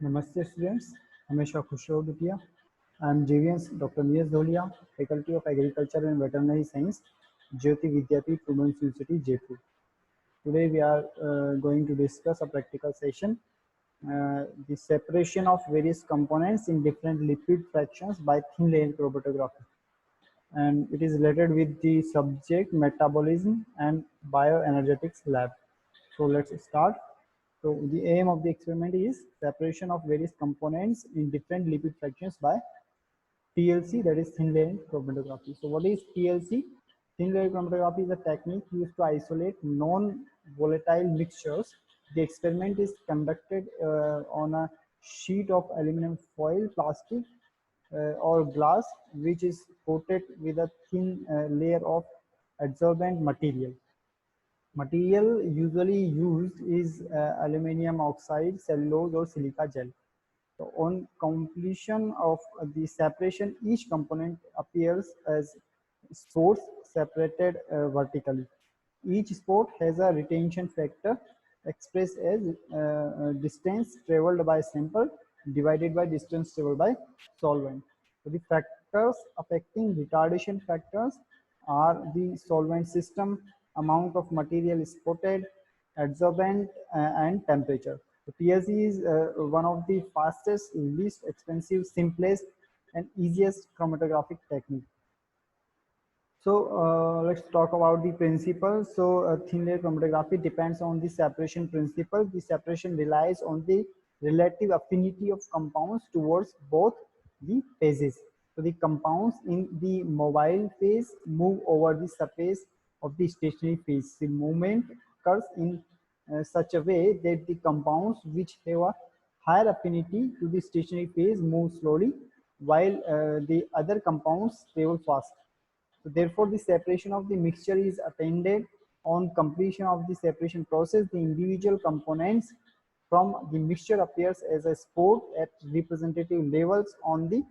Namaste students, Hamesha Khushro Dutia. I am JVS Dr. Niyaz Dholia, Faculty of Agriculture and Veterinary Science, Jyoti Vidyapeeth Women's University, Jaipur. Today we are going to discuss a practical session, the separation of various components in different lipid fractions by thin layer chromatography. And it is related with the subject metabolism and bioenergetics lab. So let's start. So the aim of the experiment is separation of various components in different lipid fractions by TLC, that is thin layer chromatography. So what is TLC? Thin layer chromatography is a technique used to isolate non-volatile mixtures. The experiment is conducted on a sheet of aluminum foil, plastic, or glass, which is coated with a thin layer of adsorbent material. Material usually used is aluminum oxide, cellulose, or silica gel. So on completion of the separation, each component appears as spores separated vertically. Each spore has a retention factor expressed as distance traveled by sample divided by distance traveled by solvent. So the factors affecting retardation factors are the solvent system, amount of material spotted, adsorbent, and temperature. The PLC is one of the fastest, least expensive, simplest, and easiest chromatographic technique. So let's talk about the principle. So thin layer chromatography depends on the separation principle. The separation relies on the relative affinity of compounds towards both the phases. So the compounds in the mobile phase move over the surface of the stationary phase. The movement occurs in such a way that the compounds which have a higher affinity to the stationary phase move slowly, while the other compounds travel fast. So therefore, the separation of the mixture is attended on completion of the separation process. The individual components from the mixture appears as a spore at representative levels on the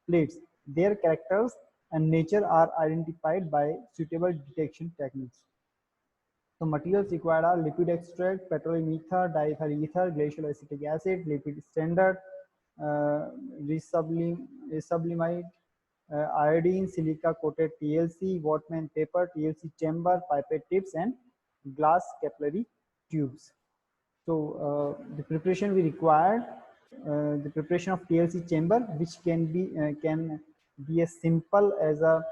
plates. Their characters and nature are identified by suitable detection techniques. So materials required are lipid extract, petroleum ether, diethyl ether, glacial acetic acid, lipid standard, resublimate, iodine, silica coated TLC, Wortmann paper, TLC chamber, pipette tips, and glass capillary tubes. So the preparation we required, the preparation of TLC chamber, which can be as simple as a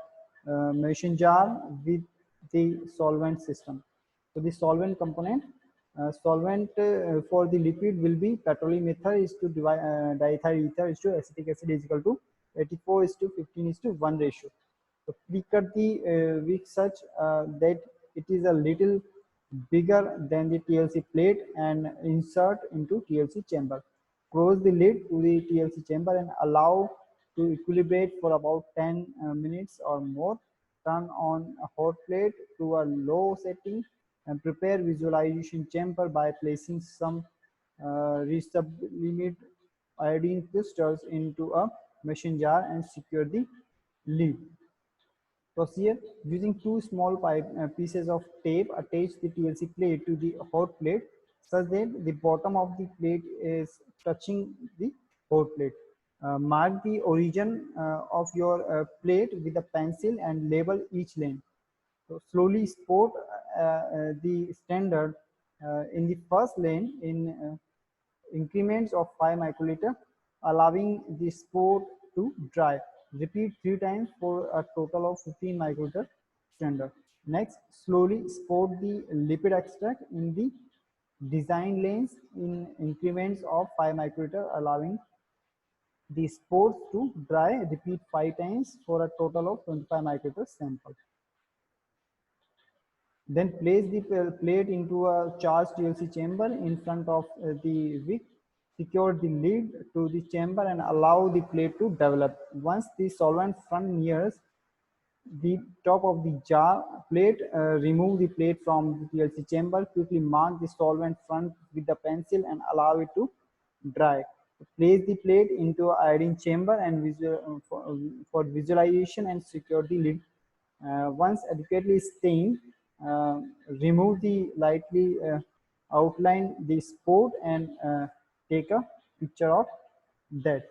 mason jar with the solvent system. So the solvent component, solvent for the liquid will be petroleum ether is to diethyl ether is to acetic acid is equal to 84 is to 15 is to 1 ratio. So pre-cut the wick such that it is a little bigger than the TLC plate and insert into TLC chamber. Close the lid to the TLC chamber and allow to equilibrate for about 10 minutes or more. Turn on a hot plate to a low setting and prepare visualization chamber by placing some resublimate iodine crystals into a mason jar and secure the lid. Procedure: using two small pieces of tape, attach the TLC plate to the hot plate such that the bottom of the plate is touching the hot plate. Mark the origin of your plate with a pencil and label each lane. So slowly sport the standard in the first lane in increments of 5 microliter, allowing the sport to dry. Repeat 3 times for a total of 15 microliter standard. Next, slowly sport the lipid extract in the design lanes in increments of 5 microliter, allowing the spores to dry. Repeat 5 times for a total of 25 microliter sample. Then place the plate into a charged TLC chamber in front of the wick. Secure the lid to the chamber and allow the plate to develop. Once the solvent front nears the top of the jar plate, remove the plate from the TLC chamber. Quickly mark the solvent front with the pencil and allow it to dry. Place the plate into an iodine chamber and for visualization and secure the lid. Once adequately stained, uh, remove the lightly outline the sport and take a picture of that.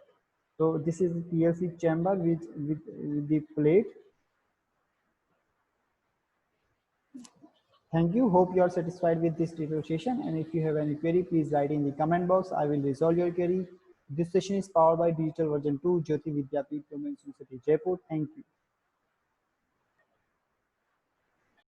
So this is the PLC chamber with the plate. Thank you. Hope you are satisfied with this tutorial session. And if you have any query, please write in the comment box. I will resolve your query. This session is powered by Digital Version 2, Jyoti Vidyapeeth Women's University, Jaipur. Thank you.